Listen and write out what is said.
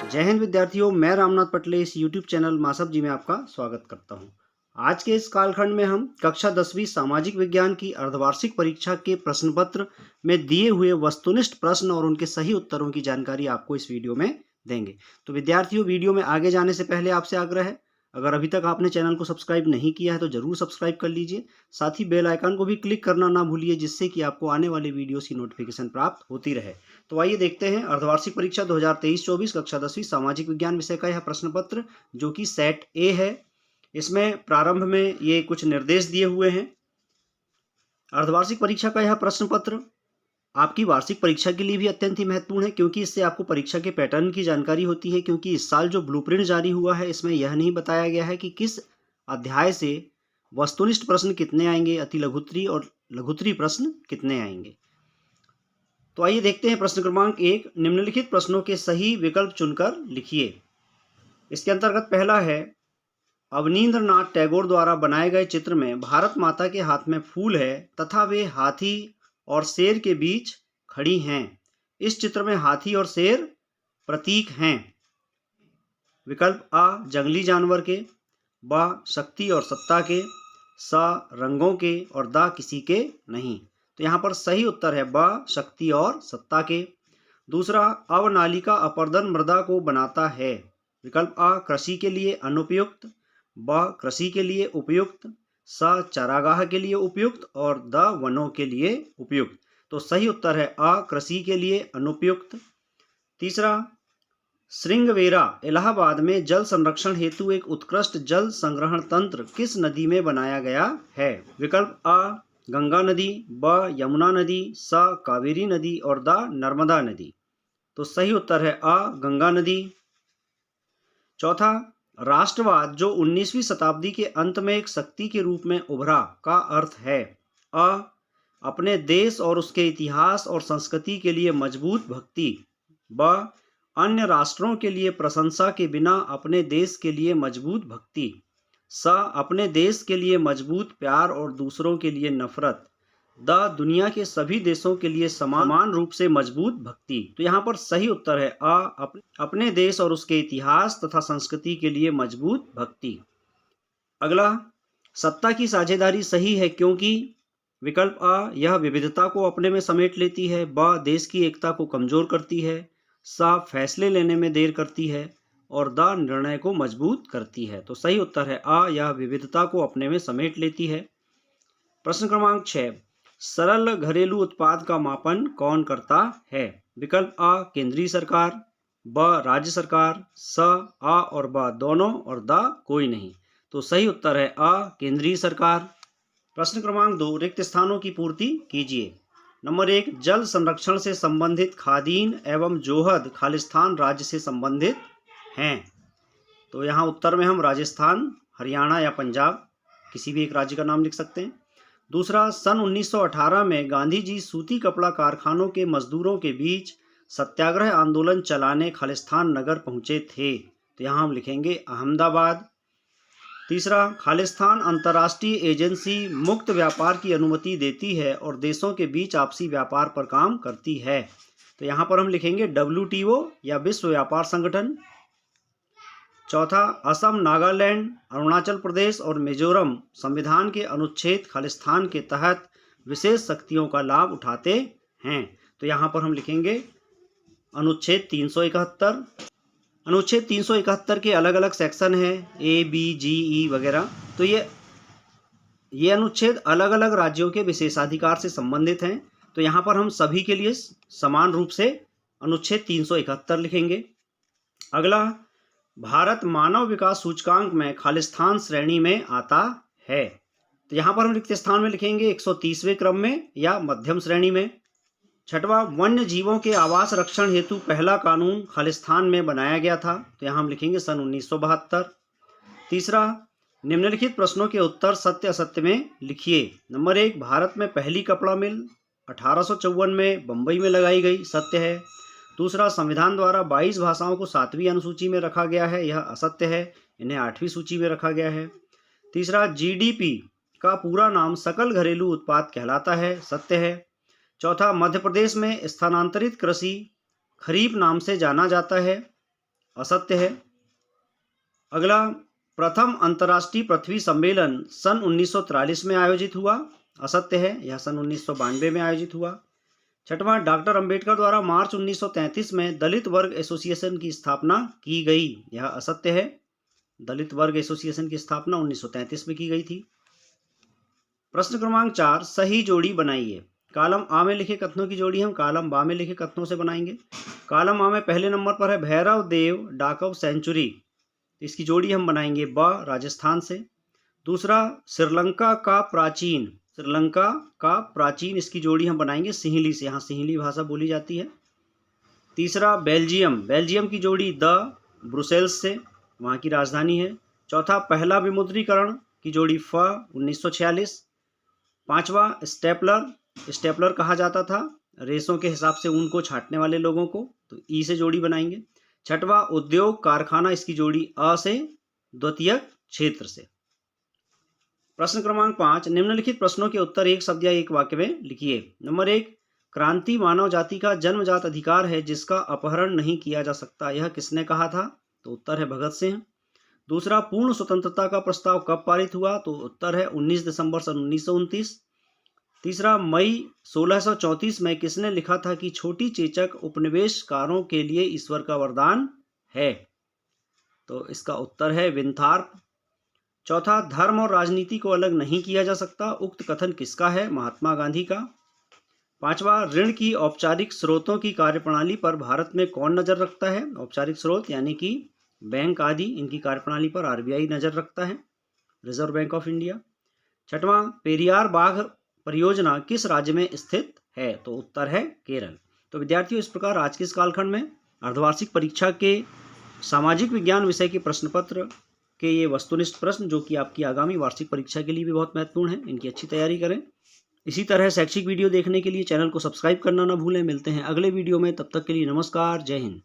जय हिंद विद्यार्थियों, मैं रामनाथ पटले इस YouTube चैनल मासब जी में आपका स्वागत करता हूं। आज के इस कालखंड में हम कक्षा 10वीं सामाजिक विज्ञान की अर्धवार्षिक परीक्षा के प्रश्न पत्र में दिए हुए वस्तुनिष्ठ प्रश्न और उनके सही उत्तरों की जानकारी आपको इस वीडियो में देंगे। तो विद्यार्थियों, वीडियो में आगे जाने से पहले आपसे आग्रह है, अगर अभी तक आपने चैनल को सब्सक्राइब नहीं किया है तो जरूर सब्सक्राइब कर लीजिए। साथ ही बेल आइकन को भी क्लिक करना ना भूलिए, जिससे कि आपको आने वाले वीडियोस की नोटिफिकेशन प्राप्त होती रहे। तो आइए देखते हैं अर्धवार्षिक परीक्षा 2023-24 कक्षा 10वीं सामाजिक विज्ञान विषय का यह प्रश्न पत्र, जो कि सेट ए है। इसमें प्रारंभ में ये कुछ निर्देश दिए हुए हैं। अर्धवार्षिक परीक्षा का यह प्रश्न पत्र आपकी वार्षिक परीक्षा के लिए भी अत्यंत ही महत्वपूर्ण है, क्योंकि इससे आपको परीक्षा के पैटर्न की जानकारी होती है। क्योंकि इस साल जो ब्लूप्रिंट जारी हुआ है, इसमें यह नहीं बताया गया है कि किस अध्याय से वस्तुनिष्ठ प्रश्न कितने आएंगे, अति लघुत्तरी और लघुत्तरी प्रश्न कितने आएंगे। तो आइए देखते हैं प्रश्न क्रमांक 1। निम्नलिखित प्रश्नों के सही विकल्प चुनकर लिखिए। इसके अंतर्गत पहला है, अवनींद्रनाथ टैगोर द्वारा बनाए गए चित्र में भारत माता के हाथ में फूल है तथा वे हाथी और शेर के बीच खड़ी हैं। इस चित्र में हाथी और शेर प्रतीक हैं। विकल्प आ, जंगली जानवर के, ब, शक्ति और सत्ता के, स, रंगों के और द, किसी के नहीं। तो यहाँ पर सही उत्तर है ब, शक्ति और सत्ता के। दूसरा, अवनालिका अपर्दन मृदा को बनाता है। विकल्प आ, कृषि के लिए अनुपयुक्त, ब, कृषि के लिए उपयुक्त, स, चारागाह के लिए उपयुक्त और द, वनों के लिए उपयुक्त। तो सही उत्तर है आ, कृषि के लिए अनुपयुक्त। तीसरा, श्रृंगवेरा इलाहाबाद में जल संरक्षण हेतु एक उत्कृष्ट जल संग्रहण तंत्र किस नदी में बनाया गया है। विकल्प आ, गंगा नदी, ब, यमुना नदी, स, कावेरी नदी और द, नर्मदा नदी। तो सही उत्तर है आ, गंगा नदी। चौथा, राष्ट्रवाद जो 19वीं शताब्दी के अंत में एक शक्ति के रूप में उभरा का अर्थ है। अ, अपने देश और उसके इतिहास और संस्कृति के लिए मजबूत भक्ति, ब, अन्य राष्ट्रों के लिए प्रशंसा के बिना अपने देश के लिए मजबूत भक्ति, स, अपने देश के लिए मजबूत प्यार और दूसरों के लिए नफरत, द, दुनिया के सभी देशों के लिए समान रूप से मजबूत भक्ति। तो यहाँ पर सही उत्तर है आ, अपने देश और उसके इतिहास तथा संस्कृति के लिए मजबूत भक्ति। अगला, सत्ता की साझेदारी सही है क्योंकि। विकल्प आ, यह विविधता को अपने में समेट लेती है, ब, देश की एकता को कमजोर करती है, स, फैसले लेने में देर करती है और द, निर्णय को मजबूत करती है। तो सही उत्तर है आ, यह विविधता को अपने में समेट लेती है। प्रश्न क्रमांक 6, सरल घरेलू उत्पाद का मापन कौन करता है। विकल्प आ, केंद्रीय सरकार, ब, राज्य सरकार, स, आ और ब दोनों और द, कोई नहीं। तो सही उत्तर है आ, केंद्रीय सरकार। प्रश्न क्रमांक 2, रिक्त स्थानों की पूर्ति कीजिए। नंबर 1, जल संरक्षण से संबंधित खादीन एवं जोहद खालिस्तान राज्य से संबंधित हैं। तो यहाँ उत्तर में हम राजस्थान, हरियाणा या पंजाब किसी भी एक राज्य का नाम लिख सकते हैं। दूसरा, सन 1918 में गांधी जी सूती कपड़ा कारखानों के मजदूरों के बीच सत्याग्रह आंदोलन चलाने खालिस्तान नगर पहुंचे थे। तो यहाँ हम लिखेंगे अहमदाबाद। तीसरा, खालिस्तान अंतर्राष्ट्रीय एजेंसी मुक्त व्यापार की अनुमति देती है और देशों के बीच आपसी व्यापार पर काम करती है। तो यहाँ पर हम लिखेंगे WTO या विश्व व्यापार संगठन। चौथा, असम, नागालैंड, अरुणाचल प्रदेश और मिजोरम संविधान के अनुच्छेद खालिस्तान के तहत विशेष शक्तियों का लाभ उठाते हैं। तो यहाँ पर हम लिखेंगे अनुच्छेद 371। अनुच्छेद 371 के अलग अलग सेक्शन हैं, A, B, G, E वगैरह। तो ये अनुच्छेद अलग अलग राज्यों के विशेषाधिकार से संबंधित हैं। तो यहाँ पर हम सभी के लिए समान रूप से अनुच्छेद 371 लिखेंगे। अगला, भारत मानव विकास सूचकांक में खालिस्तान श्रेणी में आता है। तो यहाँ पर हम रिक्त स्थान में लिखेंगे 130वें क्रम में या मध्यम श्रेणी में। छठवां, वन्य जीवों के आवास रक्षण हेतु पहला कानून खालिस्तान में बनाया गया था। तो यहाँ हम लिखेंगे सन 1972। तीसरा, निम्नलिखित प्रश्नों के उत्तर सत्य असत्य में लिखिए। नंबर 1, भारत में पहली कपड़ा मिल 1854 में बम्बई में लगाई गई, सत्य है। दूसरा, संविधान द्वारा 22 भाषाओं को 7वीं अनुसूची में रखा गया है, यह असत्य है, इन्हें 8वीं सूची में रखा गया है। तीसरा, GDP का पूरा नाम सकल घरेलू उत्पाद कहलाता है, सत्य है। चौथा, मध्य प्रदेश में स्थानांतरित कृषि खरीफ नाम से जाना जाता है, असत्य है। अगला, प्रथम अंतर्राष्ट्रीय पृथ्वी सम्मेलन सन 1943 में आयोजित हुआ। असत्य है, यह सन 1992 में आयोजित हुआ। छठवां, डॉक्टर अंबेडकर द्वारा मार्च 1933 में दलित वर्ग एसोसिएशन की स्थापना की गई। यह असत्य है, दलित वर्ग एसोसिएशन की स्थापना 1933 में की गई थी। प्रश्न क्रमांक 4, सही जोड़ी बनाइए। कॉलम आ में लिखे कथनों की जोड़ी हम कॉलम बा में लिखे कथनों से बनाएंगे। कॉलम आ में पहले नंबर पर है भैरव देव डाकव सेंचुरी, इसकी जोड़ी हम बनाएंगे ब, राजस्थान से। दूसरा, श्रीलंका का प्राचीन, इसकी जोड़ी हम बनाएंगे सिंहली से, यहाँ सिंहली भाषा बोली जाती है। तीसरा, बेल्जियम की जोड़ी द, ब्रुसेल्स से, वहाँ की राजधानी है। चौथा, पहला विमुद्रीकरण की जोड़ी फ, 1946। पांचवा, स्टेपलर कहा जाता था रेशों के हिसाब से ऊन को छांटने वाले लोगों को, तो ई से जोड़ी बनाएंगे। छठवा, उद्योग कारखाना, इसकी जोड़ी अ से, द्वितीयक क्षेत्र से। प्रश्न क्रमांक 5, निम्नलिखित प्रश्नों के उत्तर एक शब्द या एक वाक्य में लिखिए। नंबर 1, क्रांति मानव जाति का जन्मजात अधिकार है जिसका अपहरण नहीं किया जा सकता, यह किसने कहा था? तो उत्तर है भगत सिंह। दूसरा, पूर्ण स्वतंत्रता का प्रस्ताव कब पारित हुआ? तो उत्तर है 19 दिसंबर सन 1929। तीसरा, मई 1634 में किसने लिखा था कि छोटी चेचक उपनिवेशकारों के लिए ईश्वर का वरदान है? तो इसका उत्तर है विंथार्प। चौथा, धर्म और राजनीति को अलग नहीं किया जा सकता, उक्त कथन किसका है? महात्मा गांधी का। पांचवा, ऋण की औपचारिक स्रोतों की कार्यप्रणाली पर भारत में कौन नजर रखता है? औपचारिक स्रोत यानी कि बैंक आदि, इनकी कार्यप्रणाली पर आरबीआई नजर रखता है, रिजर्व बैंक ऑफ इंडिया। छठवां, पेरियार बाघ परियोजना किस राज्य में स्थित है? तो उत्तर है केरल। तो विद्यार्थियों, इस प्रकार आज के इस कालखंड में अर्धवार्षिक परीक्षा के सामाजिक विज्ञान विषय के प्रश्न पत्र के ये वस्तुनिष्ठ प्रश्न, जो कि आपकी आगामी वार्षिक परीक्षा के लिए भी बहुत महत्वपूर्ण है, इनकी अच्छी तैयारी करें। इसी तरह शैक्षिक वीडियो देखने के लिए चैनल को सब्सक्राइब करना ना भूलें। मिलते हैं अगले वीडियो में, तब तक के लिए नमस्कार, जय हिंद।